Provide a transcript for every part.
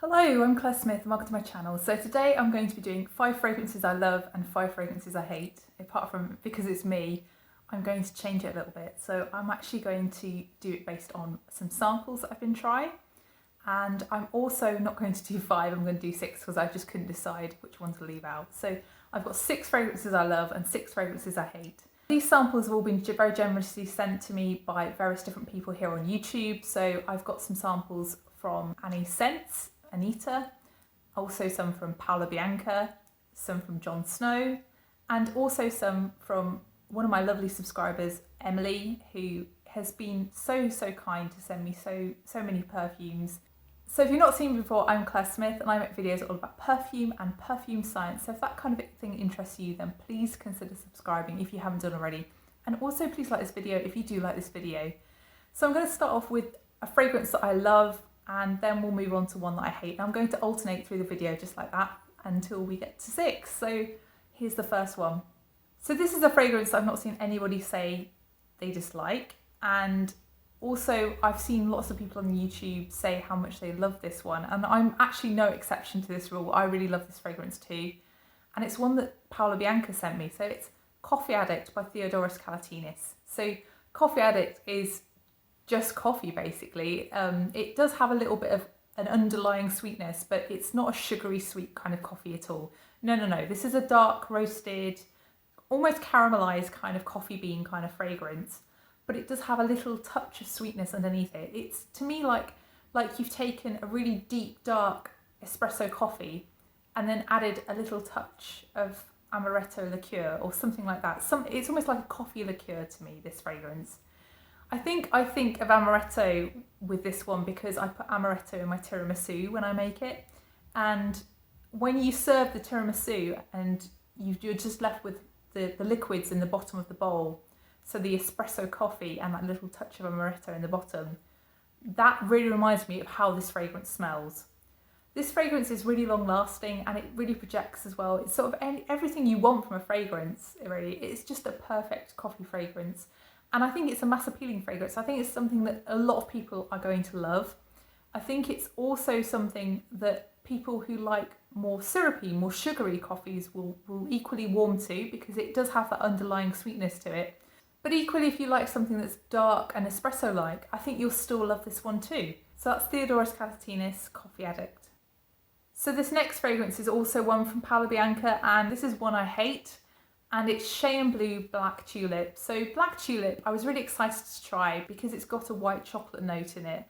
Hello, I'm Claire Smith and welcome to my channel. So today I'm going to be doing 5 fragrances I love and 5 fragrances I hate. Apart from, because it's me, I'm going to change it a little bit. So I'm actually going to do it based on some samples that I've been trying. And I'm also not going to do 5, I'm going to do 6 because I just couldn't decide which one to leave out. So I've got 6 fragrances I love and 6 fragrances I hate. These samples have all been very generously sent to me by various different people here on YouTube. So I've got some samples from Annie Scents, Anita, also some from Paola Bianca, some from Jon Snow, and also some from one of my lovely subscribers, Emily, who has been so kind to send me so many perfumes. So if you've not seen me before, I'm Claire Smith and I make videos all about perfume and perfume science. So if that kind of thing interests you, then please consider subscribing if you haven't done already. And also please like this video if you do like this video. So I'm going to start off with a fragrance that I love, and then we'll move on to one that I hate. And I'm going to alternate through the video just like that until we get to 6. So here's the first one. So this is a fragrance that I've not seen anybody say they dislike, and also I've seen lots of people on YouTube say how much they love this one, and I'm actually no exception to this rule. I really love this fragrance too, and it's one that Paola Bianca sent me. So it's Coffee Addict by Theodoros Kalotinis. So Coffee Addict is just coffee basically. It does have a little bit of an underlying sweetness, but it's not a sugary sweet kind of coffee at all. No. This is a dark roasted, almost caramelized kind of coffee bean kind of fragrance, but it does have a little touch of sweetness underneath it. It's to me like you've taken a really deep, dark espresso coffee and then added a little touch of amaretto liqueur or something like that. It's almost like a coffee liqueur to me, this fragrance. I think of amaretto with this one because I put amaretto in my tiramisu when I make it, and when you serve the tiramisu and you're just left with the liquids in the bottom of the bowl, so the espresso coffee and that little touch of amaretto in the bottom, that really reminds me of how this fragrance smells. This fragrance is really long lasting and it really projects as well. It's sort of everything you want from a fragrance, really. It's just a perfect coffee fragrance. And I think it's a mass appealing fragrance. I think it's something that a lot of people are going to love. I think it's also something that people who like more syrupy, more sugary coffees will equally warm to, because it does have that underlying sweetness to it. But equally, if you like something that's dark and espresso-like, I think you'll still love this one too. So that's Theodoros Kalotinis, Coffee Addict. So this next fragrance is also one from Paola Bianca, and this is one I hate. And it's Shay Blue Black Tulip. So Black Tulip, I was really excited to try because it's got a white chocolate note in it.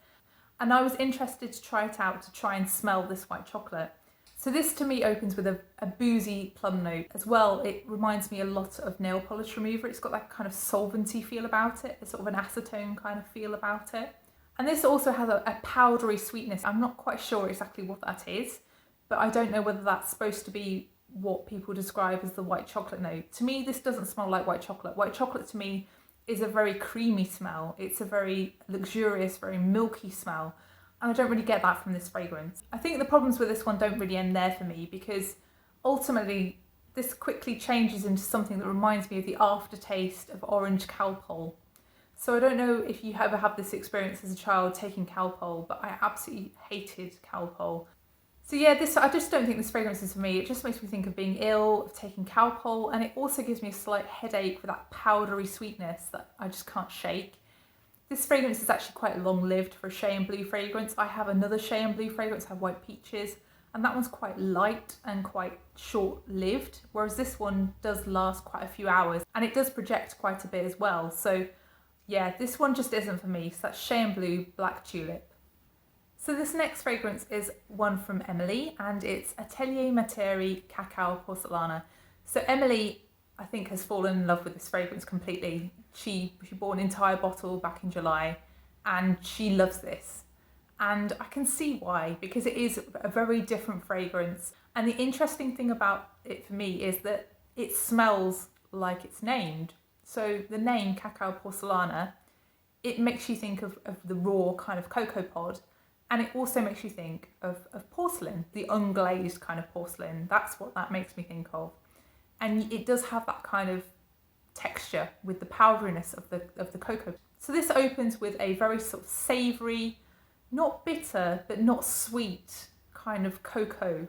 And I was interested to try it out to try and smell this white chocolate. So this to me opens with a boozy plum note. As well, it reminds me a lot of nail polish remover. It's got that kind of solventy feel about it, a sort of an acetone kind of feel about it. And this also has a powdery sweetness. I'm not quite sure exactly what that is, but I don't know whether that's supposed to be what people describe as the white chocolate note. To me, this doesn't smell like white chocolate. White chocolate to me is a very creamy smell. It's a very luxurious, very milky smell. And I don't really get that from this fragrance. I think the problems with this one don't really end there for me, because ultimately this quickly changes into something that reminds me of the aftertaste of orange Calpol. So I don't know if you ever had this experience as a child taking Calpol, but I absolutely hated Calpol. So yeah, I just don't think this fragrance is for me. It just makes me think of being ill, of taking Calpol, and it also gives me a slight headache with that powdery sweetness that I just can't shake. This fragrance is actually quite long-lived for a Shay Blue fragrance. I have another Shay Blue fragrance, I have White Peaches, and that one's quite light and quite short-lived, whereas this one does last quite a few hours, and it does project quite a bit as well. So yeah, this one just isn't for me. So that's Shay Blue Black Tulip. So this next fragrance is one from Emily, and it's Atelier Materi Cacao Porcelana. So Emily, I think, has fallen in love with this fragrance completely. She bought an entire bottle back in July and she loves this. And I can see why, because it is a very different fragrance. And the interesting thing about it for me is that it smells like it's named. So the name Cacao Porcelana, it makes you think of the raw kind of cocoa pod. And it also makes you think of porcelain, the unglazed kind of porcelain. That's what that makes me think of. And it does have that kind of texture with the powderiness of the cocoa. So this opens with a very sort of savoury, not bitter, but not sweet kind of cocoa.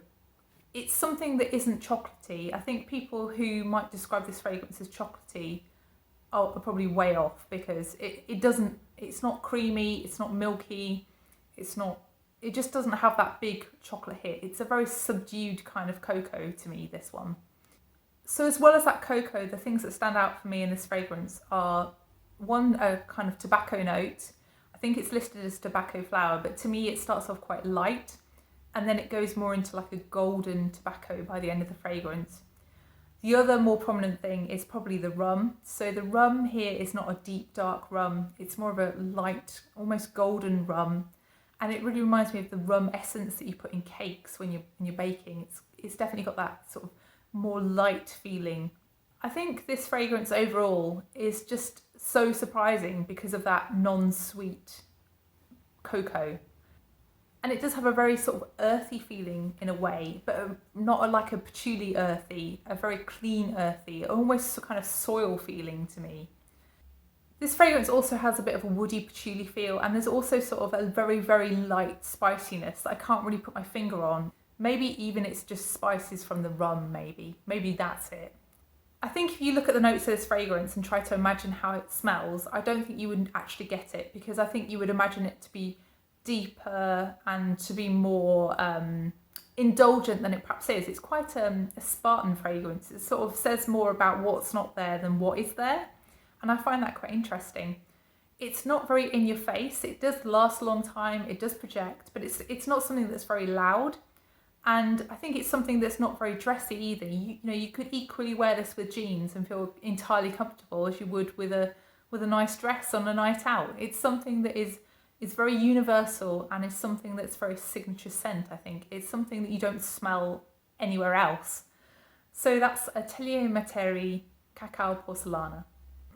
It's something that isn't chocolatey. I think people who might describe this fragrance as chocolatey are probably way off, because it's not creamy, it's not milky, it just doesn't have that big chocolate hit. It's a very subdued kind of cocoa to me, this one. So as well as that cocoa, the things that stand out for me in this fragrance are, one, a kind of tobacco note. I think it's listed as tobacco flower, but to me it starts off quite light, and then it goes more into like a golden tobacco by the end of the fragrance. The other more prominent thing is probably the rum. So the rum here is not a deep dark rum, it's more of a light, almost golden rum. And it really reminds me of the rum essence that you put in cakes when you're baking. It's definitely got that sort of more light feeling. I think this fragrance overall is just so surprising because of that non-sweet cocoa. And it does have a very sort of earthy feeling in a way, but not like a patchouli earthy, a very clean earthy, almost kind of soil feeling to me. This fragrance also has a bit of a woody patchouli feel, and there's also sort of a very, very light spiciness that I can't really put my finger on. Maybe even it's just spices from the rum, maybe that's it. I think if you look at the notes of this fragrance and try to imagine how it smells, I don't think you would actually get it, because I think you would imagine it to be deeper and to be more indulgent than it perhaps is. It's quite a Spartan fragrance. It sort of says more about what's not there than what is there, and I find that quite interesting. It's not very in your face. It does last a long time, it does project, but it's not something that's very loud. And I think it's something that's not very dressy either. You know, you could equally wear this with jeans and feel entirely comfortable as you would with a nice dress on a night out. It's something that is very universal, and is something that's very signature scent, I think. It's something that you don't smell anywhere else. So that's Atelier Materi Cacao Porcelana.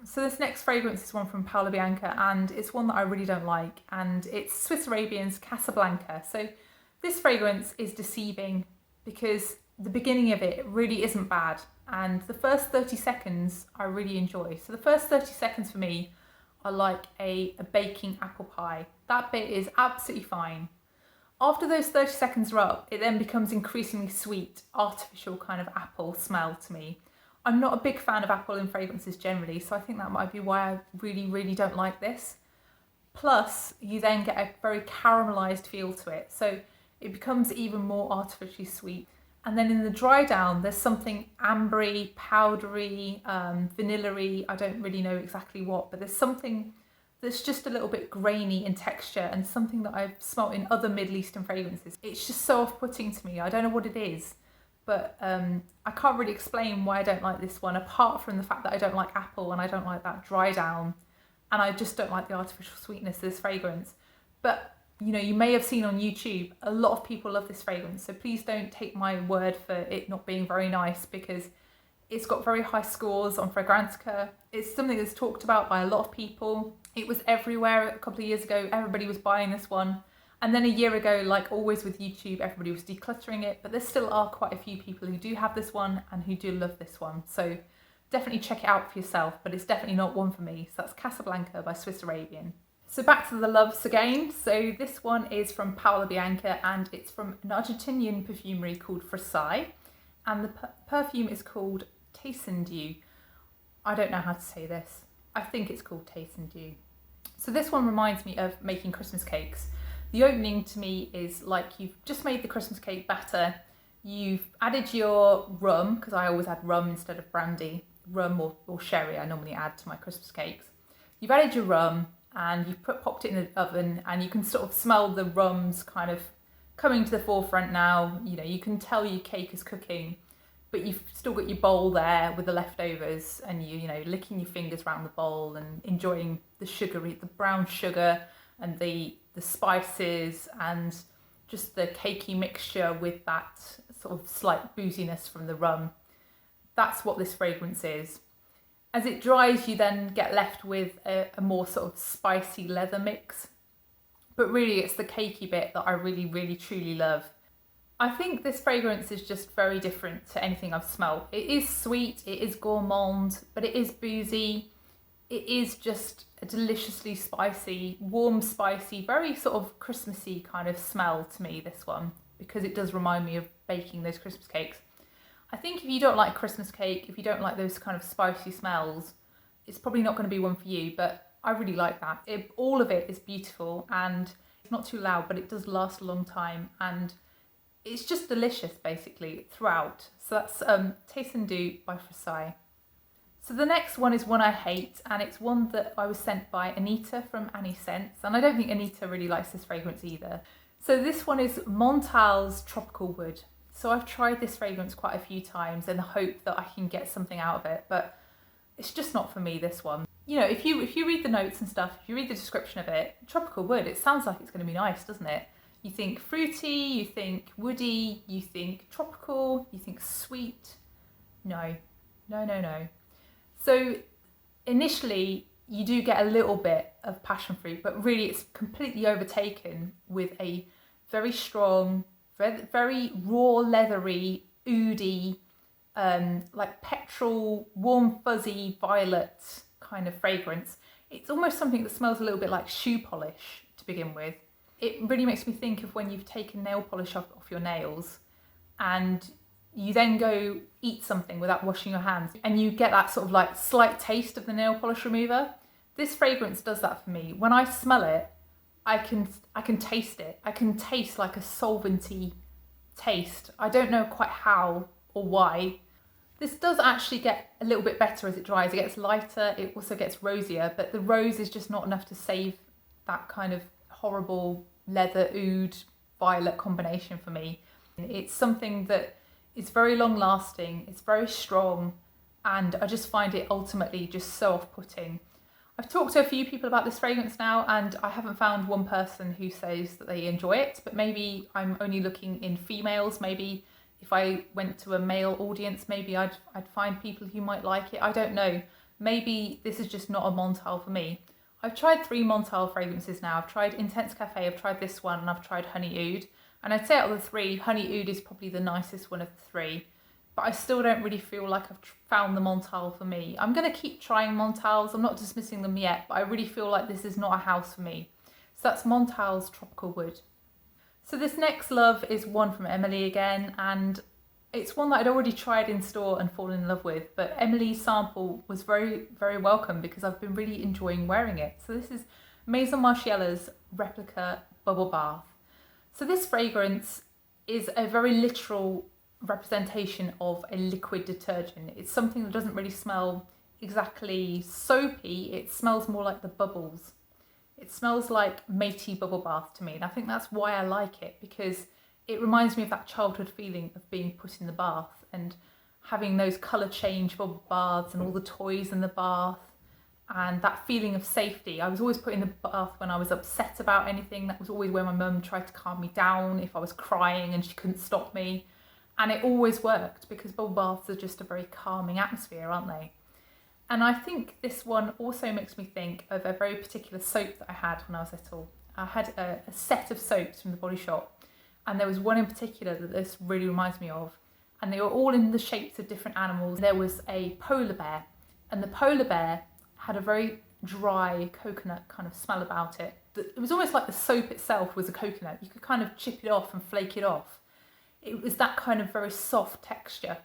So this next fragrance is one from Paola Bianca, and it's one that I really don't like, and it's Swiss Arabian's Casablanca. So this fragrance is deceiving because the beginning of it really isn't bad, and the first 30 seconds I really enjoy. So the first 30 seconds for me are like a baking apple pie. That bit is absolutely fine. After those 30 seconds are up, it then becomes increasingly sweet, artificial kind of apple smell to me. I'm not a big fan of apple in fragrances generally, so I think that might be why I really, really don't like this. Plus, you then get a very caramelised feel to it, so it becomes even more artificially sweet. And then in the dry down, there's something ambery, powdery, vanilla-y, I don't really know exactly what, but there's something that's just a little bit grainy in texture, and something that I've smelt in other Middle Eastern fragrances. It's just so off-putting to me. I don't know what it is, but I can't really explain why I don't like this one, apart from the fact that I don't like apple and I don't like that dry down, and I just don't like the artificial sweetness of this fragrance. But you know, you may have seen on YouTube, a lot of people love this fragrance, so please don't take my word for it not being very nice, because it's got very high scores on Fragrantica. It's something that's talked about by a lot of people. It was everywhere a couple of years ago, everybody was buying this one. And then a year ago, like always with YouTube, everybody was decluttering it, but there still are quite a few people who do have this one and who do love this one. So definitely check it out for yourself, but it's definitely not one for me. So that's Casablanca by Swiss Arabian. So back to the loves again. So this one is from Paola Bianca, and it's from an Argentinian perfumery called Frassai, and the perfume is called Teisenddu. I don't know how to say this. I think it's called Teisenddu. So this one reminds me of making Christmas cakes. The opening to me is like you've just made the Christmas cake batter, you've added your rum, because I always add rum instead of brandy, rum or sherry I normally add to my Christmas cakes. You've added your rum, and you've popped it in the oven, and you can sort of smell the rum's kind of coming to the forefront now. You know, you can tell your cake is cooking, but you've still got your bowl there with the leftovers, and you know, licking your fingers around the bowl and enjoying the brown sugar and the spices and just the cakey mixture with that sort of slight booziness from the rum. That's what this fragrance is. As it dries, you then get left with a more sort of spicy leather mix. But really, it's the cakey bit that I really, really, truly love. I think this fragrance is just very different to anything I've smelled. It is sweet, it is gourmand, but it is boozy. It is just a deliciously spicy, warm, spicy, very sort of Christmassy kind of smell to me, this one. because it does remind me of baking those Christmas cakes. I think if you don't like Christmas cake, if you don't like those kind of spicy smells, it's probably not going to be one for you, but I really like that. All of it is beautiful and it's not too loud, but it does last a long time and it's just delicious basically throughout. So that's Teisenddu by Frassai. So the next one is one I hate, and it's one that I was sent by Anita from Annie Scents, and I don't think Anita really likes this fragrance either. So this one is Montale's Tropical Wood. So I've tried this fragrance quite a few times in the hope that I can get something out of it, but it's just not for me, this one. You know, if you read the notes and stuff, if you read the description of it, tropical wood, it sounds like it's going to be nice, doesn't it? You think fruity, you think woody, you think tropical, you think sweet. No. So initially you do get a little bit of passion fruit, but really it's completely overtaken with a very strong, very raw, leathery, oudy, like petrol, warm, fuzzy, violet kind of fragrance. It's almost something that smells a little bit like shoe polish to begin with. It really makes me think of when you've taken nail polish off your nails and you then go eat something without washing your hands and you get that sort of like slight taste of the nail polish remover. This fragrance does that for me. When I smell it, I can taste it. I can taste like a solventy taste. I don't know quite how or why. This does actually get a little bit better as it dries. It gets lighter, it also gets rosier, but the rose is just not enough to save that kind of horrible leather oud violet combination for me. It's something that is very long lasting, it's very strong, and I just find it ultimately just so off-putting. I've talked to a few people about this fragrance now and I haven't found one person who says that they enjoy it, but maybe I'm only looking in females. Maybe if I went to a male audience, maybe I'd find people who might like it. I don't know. Maybe this is just not a Montale for me. I've tried 3 Montale fragrances now. I've tried Intense Café, I've tried this one, and I've tried Honey Oud. And I'd say out of the 3, Honey Oud is probably the nicest one of the 3. But I still don't really feel like I've found the Montale for me. I'm going to keep trying Montales. I'm not dismissing them yet, but I really feel like this is not a house for me. So that's Montale's Tropical Wood. So this next love is one from Emily again, and it's one that I'd already tried in store and fallen in love with, but Emily's sample was very, very welcome because I've been really enjoying wearing it. So this is Maison Margiela's Replica Bubble Bath. So this fragrance is a very literal representation of a liquid detergent. It's something that doesn't really smell exactly soapy, it smells more like the bubbles. It smells like matey bubble bath to me, and I think that's why I like it, because it reminds me of that childhood feeling of being put in the bath and having those colour change bubble baths and all the toys in the bath and that feeling of safety. I was always put in the bath when I was upset about anything. That was always where my mum tried to calm me down if I was crying and she couldn't stop me. And it always worked because bubble baths are just a very calming atmosphere, aren't they? And I think this one also makes me think of a very particular soap that I had when I was little. I had a set of soaps from the Body Shop, and there was one in particular that this really reminds me of, and they were all in the shapes of different animals. There was a polar bear, and the polar bear had a very dry coconut kind of smell about it. It was almost like the soap itself was a coconut. You could kind of chip it off and flake it off. It was that kind of very soft texture.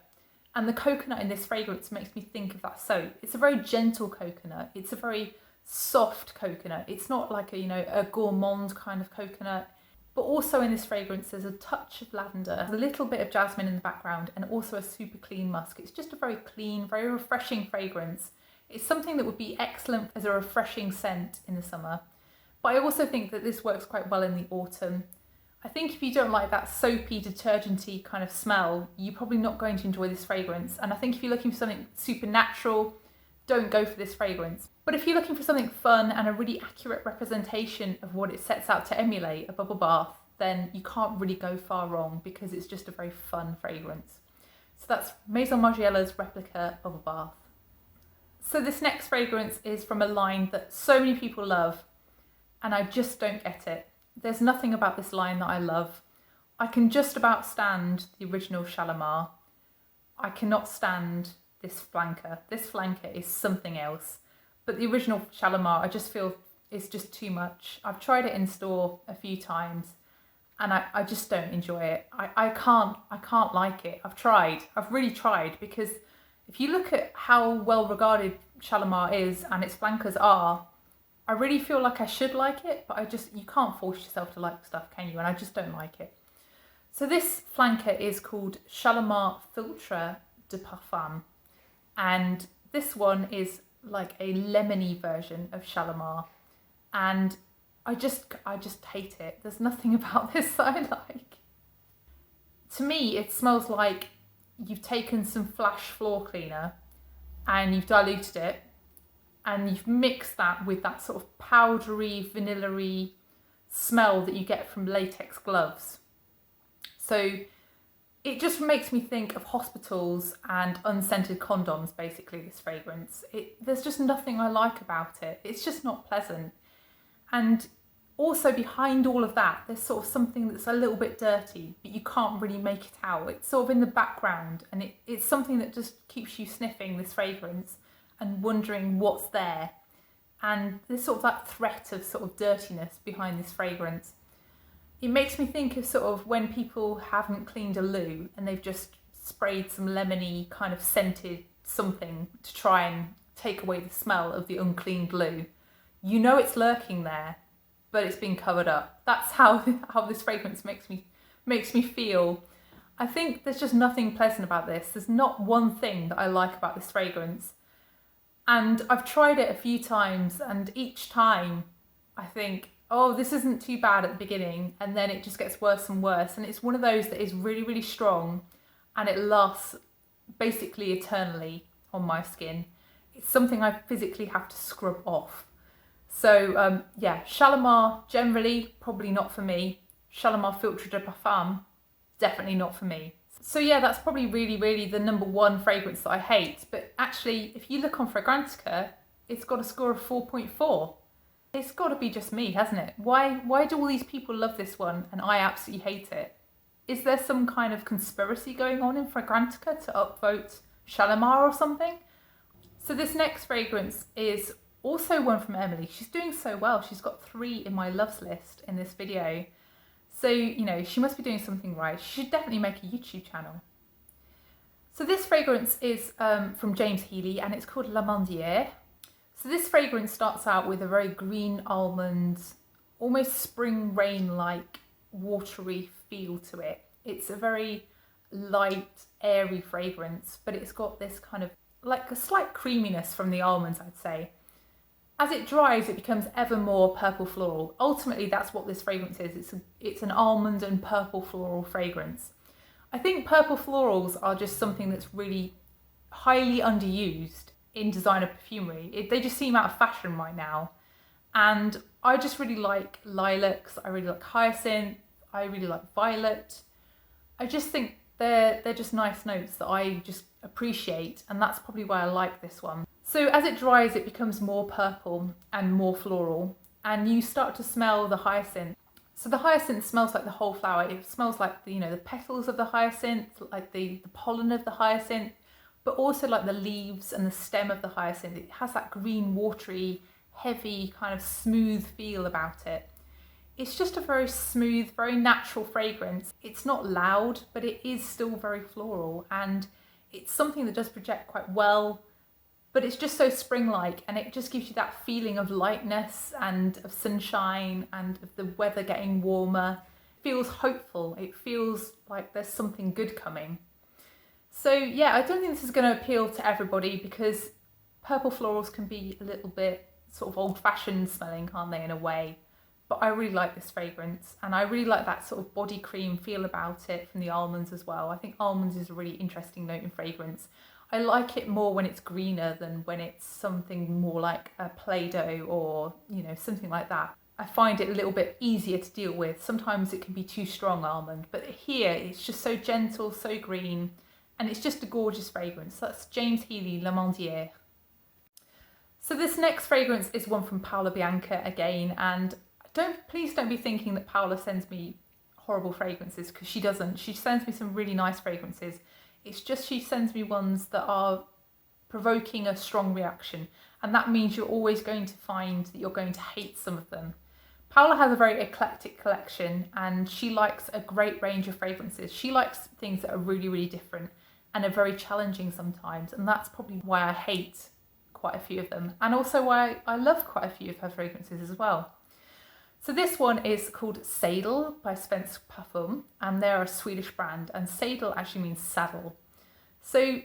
And the coconut in this fragrance makes me think of that soap. It's a very gentle coconut. It's a very soft coconut. It's not like a gourmand kind of coconut. But also in this fragrance, there's a touch of lavender, a little bit of jasmine in the background, and also a super clean musk. It's just a very clean, very refreshing fragrance. It's something that would be excellent as a refreshing scent in the summer. But I also think that this works quite well in the autumn. I think if you don't like that soapy, detergenty kind of smell, you're probably not going to enjoy this fragrance. And I think if you're looking for something supernatural, don't go for this fragrance. But if you're looking for something fun and a really accurate representation of what it sets out to emulate, a bubble bath, then you can't really go far wrong because it's just a very fun fragrance. So that's Maison Margiela's Replica Bubble Bath. So this next fragrance is from a line that so many people love, and I just don't get it. There's nothing about this line that I love. I can just about stand the original Shalimar. I cannot stand this flanker. This flanker is something else. But the original Shalimar, I just feel is just too much. I've tried it in store a few times and I just don't enjoy it. I can't like it. I've really tried, because if you look at how well regarded Shalimar is and its flankers are, I really feel like I should like it, but you can't force yourself to like stuff, can you? And I just don't like it. So this flanker is called Shalimar Philtre de Parfum, and this one is like a lemony version of Shalimar, and I just hate it. There's nothing about this that I like. To me, it smells like you've taken some Flash floor cleaner and you've diluted it, and you've mixed that with that sort of powdery, vanilla-y smell that you get from latex gloves. So it just makes me think of hospitals and unscented condoms, basically, this fragrance. There's just nothing I like about it. It's just not pleasant. And also behind all of that, there's sort of something that's a little bit dirty, but you can't really make it out. It's sort of in the background, and it's something that just keeps you sniffing this fragrance and wondering what's there. And there's sort of that threat of sort of dirtiness behind this fragrance. It makes me think of sort of when people haven't cleaned a loo and they've just sprayed some lemony kind of scented something to try and take away the smell of the uncleaned loo. You know it's lurking there, but it's been covered up. That's how this fragrance makes me feel. I think there's just nothing pleasant about this. There's not one thing that I like about this fragrance. And I've tried it a few times, and each time I think, oh, this isn't too bad at the beginning, and then it just gets worse and worse. And it's one of those that is really, really strong, and it lasts basically eternally on my skin. It's something I physically have to scrub off. So yeah, Shalimar generally probably not for me. Shalimar Philtre de Parfum, definitely not for me. So yeah, that's probably really the number one fragrance that I hate. But actually, if you look on Fragrantica, it's got a score of 4.4. It's got to be just me, hasn't it? Why do all these people love this one and I absolutely hate it? Is there some kind of conspiracy going on in Fragrantica to upvote Shalimar or something? So this next fragrance is also one from Emily. She's doing so well. She's got 3 in my loves list in this video. So, you know, she must be doing something right. She should definitely make a YouTube channel. So this fragrance is from James Heeley, and it's called La Mondière. So this fragrance starts out with a very green almond, almost spring rain-like watery feel to it. It's a very light, airy fragrance, but it's got this kind of like a slight creaminess from the almonds, I'd say. As it dries, it becomes ever more purple floral. Ultimately, that's what this fragrance is. It's an almond and purple floral fragrance. I think purple florals are just something that's really highly underused in designer perfumery. They just seem out of fashion right now. And I just really like lilacs, I really like hyacinth, I really like violet. I just think they're just nice notes that I just appreciate, and that's probably why I like this one. So as it dries, it becomes more purple and more floral, and you start to smell the hyacinth. So the hyacinth smells like the whole flower. It smells like the, the petals of the hyacinth, like the pollen of the hyacinth, but also like the leaves and the stem of the hyacinth. It has that green, watery, heavy, kind of smooth feel about it. It's just a very smooth, very natural fragrance. It's not loud, but it is still very floral, and it's something that does project quite well, but it's just so spring-like, and it just gives you that feeling of lightness and of sunshine and of the weather getting warmer. It feels hopeful. It feels like there's something good coming. So yeah, I don't think this is going to appeal to everybody, because purple florals can be a little bit sort of old-fashioned smelling, can't they, in a way? But I really like this fragrance, and I really like that sort of body cream feel about it from the almonds as well. I think almonds is a really interesting note in fragrance. I like it more when it's greener than when it's something more like a Play-Doh or, something like that. I find it a little bit easier to deal with. Sometimes it can be too strong almond, but here it's just so gentle, so green, and it's just a gorgeous fragrance. That's James Heeley, La Mondière. So this next fragrance is one from Paola Bianca again, and please don't be thinking that Paola sends me horrible fragrances, because she doesn't. She sends me some really nice fragrances. It's just she sends me ones that are provoking a strong reaction, and that means you're always going to find that you're going to hate some of them. Paola has a very eclectic collection and she likes a great range of fragrances. She likes things that are really, really different and are very challenging sometimes, and that's probably why I hate quite a few of them, and also why I love quite a few of her fragrances as well. So this one is called Sadel by Svensk Parfum, and they're a Swedish brand, and Sadel actually means saddle. So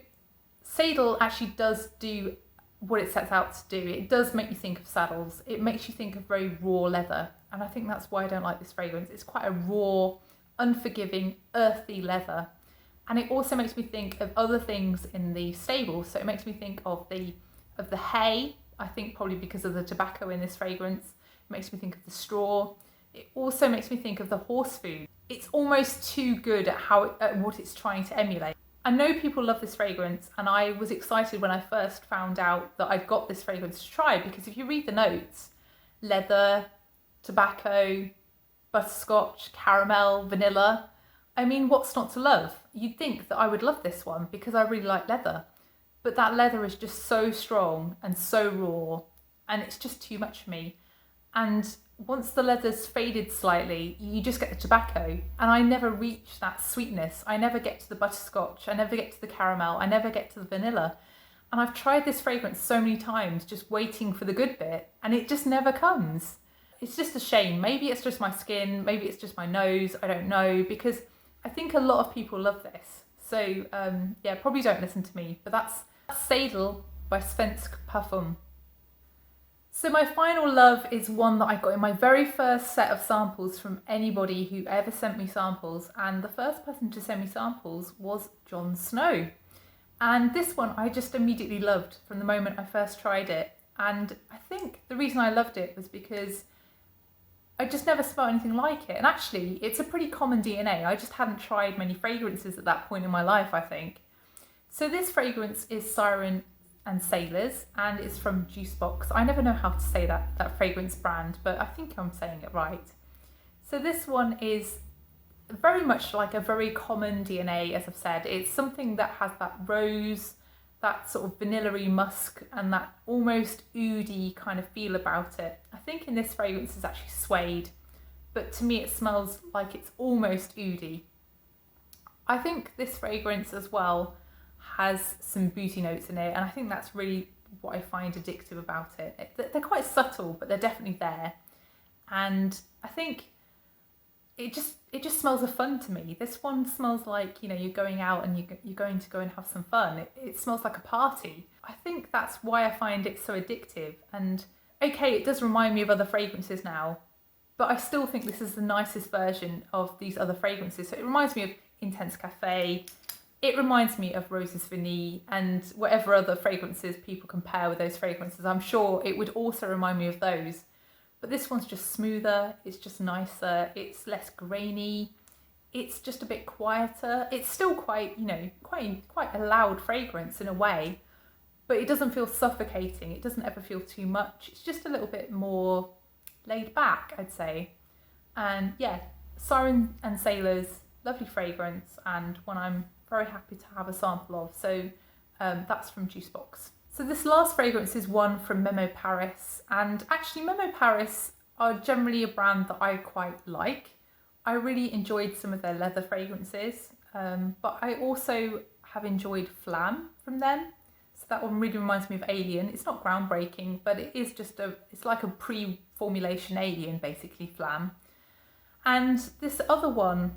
Sadel actually does do what it sets out to do. It does make you think of saddles. It makes you think of very raw leather, and I think that's why I don't like this fragrance. It's quite a raw, unforgiving, earthy leather, and it also makes me think of other things in the stable. So it makes me think of the hay. I think probably because of the tobacco in this fragrance. It makes me think of the straw. It also makes me think of the horse food. It's almost too good at what it's trying to emulate. I know people love this fragrance, and I was excited when I first found out that I'd got this fragrance to try, because if you read the notes, leather, tobacco, butterscotch, caramel, vanilla, I mean, what's not to love? You'd think that I would love this one because I really like leather, but that leather is just so strong and so raw, and it's just too much for me. And once the leather's faded slightly, you just get the tobacco, and I never reach that sweetness. I never get to the butterscotch, I never get to the caramel, I never get to the vanilla. And I've tried this fragrance so many times, just waiting for the good bit, and it just never comes. It's just a shame. Maybe it's just my skin, maybe it's just my nose, I don't know, because I think a lot of people love this. So yeah, probably don't listen to me, but that's Sadel by Svensk Parfum. So my final love is one that I got in my very first set of samples from anybody who ever sent me samples, and the first person to send me samples was Jon Snow. And this one I just immediately loved from the moment I first tried it, and I think the reason I loved it was because I just never smelled anything like it, and actually it's a pretty common DNA. I just hadn't tried many fragrances at that point in my life, I think. So this fragrance is Siren and Sailors, and it's from Jusbox. I never know how to say that fragrance brand, but I think I'm saying it right. So this one is very much like a very common DNA, as I've said. It's something that has that rose, that sort of vanilla-y musk, and that almost oudy kind of feel about it. I think in this fragrance it's actually suede, but to me it smells like it's almost oudy. I think this fragrance as well has some booty notes in it, and I think that's really what I find addictive about it. They're quite subtle, but they're definitely there, and I think it just smells of fun to me. This one smells like, you know, you're going out and you're going to go and have some fun. It smells like a party. I think that's why I find it so addictive. And okay, it does remind me of other fragrances now, but I still think this is the nicest version of these other fragrances. So it reminds me of Intense Café. It reminds me of Roses Vanille and whatever other fragrances people compare with those fragrances. I'm sure it would also remind me of those. But this one's just smoother, it's just nicer, it's less grainy, it's just a bit quieter. It's still quite, you know, quite a loud fragrance in a way, but it doesn't feel suffocating. It doesn't ever feel too much. It's just a little bit more laid back, I'd say. And yeah, Siren and Sailors, lovely fragrance, and one I'm very happy to have a sample of. So that's from Jusbox. So this last fragrance is one from Memo Paris, and actually Memo Paris are generally a brand that I quite like. I really enjoyed some of their leather fragrances, but I also have enjoyed Flam from them. So that one really reminds me of Alien. It's not groundbreaking, but it is just it's like a pre-formulation Alien, basically, Flam. And this other one,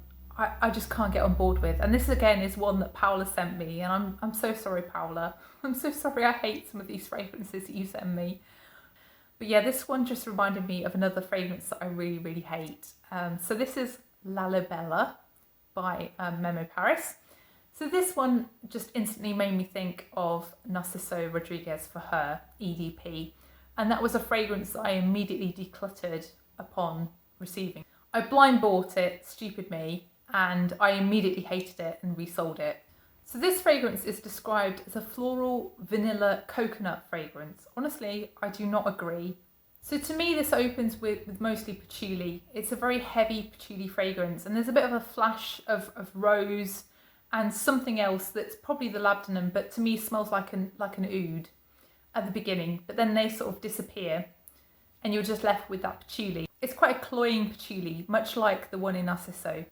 I just can't get on board with. And this again is one that Paola sent me, and I'm so sorry, Paola. I'm so sorry, I hate some of these fragrances that you send me. But yeah, this one just reminded me of another fragrance that I really, really hate. So this is Lalibela by Memo Paris. So this one just instantly made me think of Narciso Rodriguez for Her, EDP. And that was a fragrance that I immediately decluttered upon receiving. I blind bought it, stupid me, and I immediately hated it and resold it. So this fragrance is described as a floral vanilla coconut fragrance. Honestly, I do not agree. So to me, this opens with mostly patchouli. It's a very heavy patchouli fragrance, and there's a bit of a flash of rose and something else that's probably the labdanum, but to me smells like an oud at the beginning, but then they sort of disappear and you're just left with that patchouli. It's quite a cloying patchouli, much like the one in Narciso.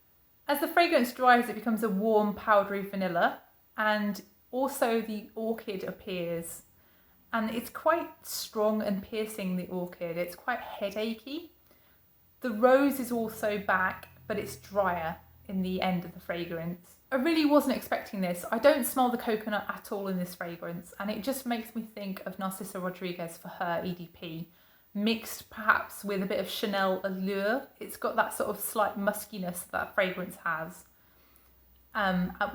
As the fragrance dries, it becomes a warm, powdery vanilla, and also the orchid appears. And it's quite strong and piercing, the orchid. It's quite headachy. The rose is also back, but it's drier in the end of the fragrance. I really wasn't expecting this. I don't smell the coconut at all in this fragrance, and it just makes me think of Narciso Rodriguez for her EDP, mixed perhaps with a bit of Chanel allure. It's got that sort of slight muskiness that fragrance has,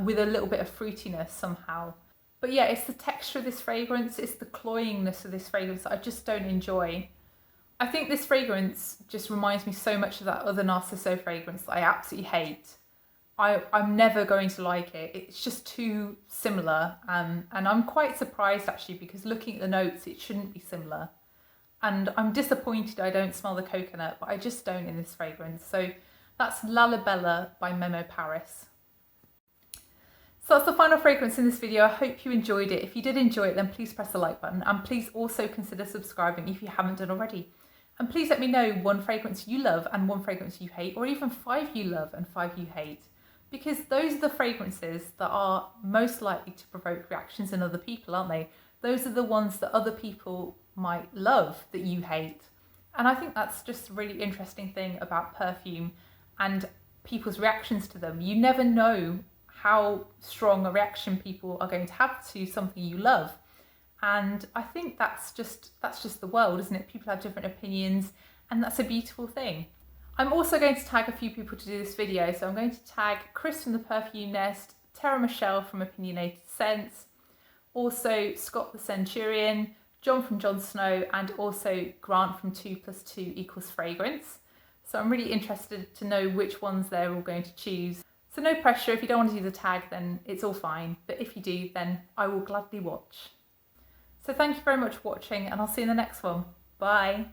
with a little bit of fruitiness somehow. But yeah, it's the texture of this fragrance, it's the cloyingness of this fragrance that I just don't enjoy. I think this fragrance just reminds me so much of that other Narciso fragrance that I absolutely hate. I'm never going to like it. It's just too similar, and I'm quite surprised actually, because looking at the notes it shouldn't be similar. And I'm disappointed I don't smell the coconut, but I just don't in this fragrance. So that's Lalibela by Memo Paris. So that's the final fragrance in this video. I hope you enjoyed it. If you did enjoy it, then please press the like button, and please also consider subscribing if you haven't done already. And please let me know one fragrance you love and one fragrance you hate, or even 5 you love and 5 you hate, because those are the fragrances that are most likely to provoke reactions in other people, aren't they? Those are the ones that other people might love that you hate. And I think that's just a really interesting thing about perfume and people's reactions to them. You never know how strong a reaction people are going to have to something you love. And I think that's just the world, isn't it? People have different opinions, and that's a beautiful thing. I'm also going to tag a few people to do this video. So I'm going to tag Chris from the Perfume Nest, Tara Michelle from Opinionated Scents, also Scott the Centurion, John from Jon Snow, and also Grant from 2+2 = Fragrance. So I'm really interested to know which ones they're all going to choose. So no pressure. If you don't want to do the tag, then it's all fine. But if you do, then I will gladly watch. So thank you very much for watching, and I'll see you in the next one. Bye.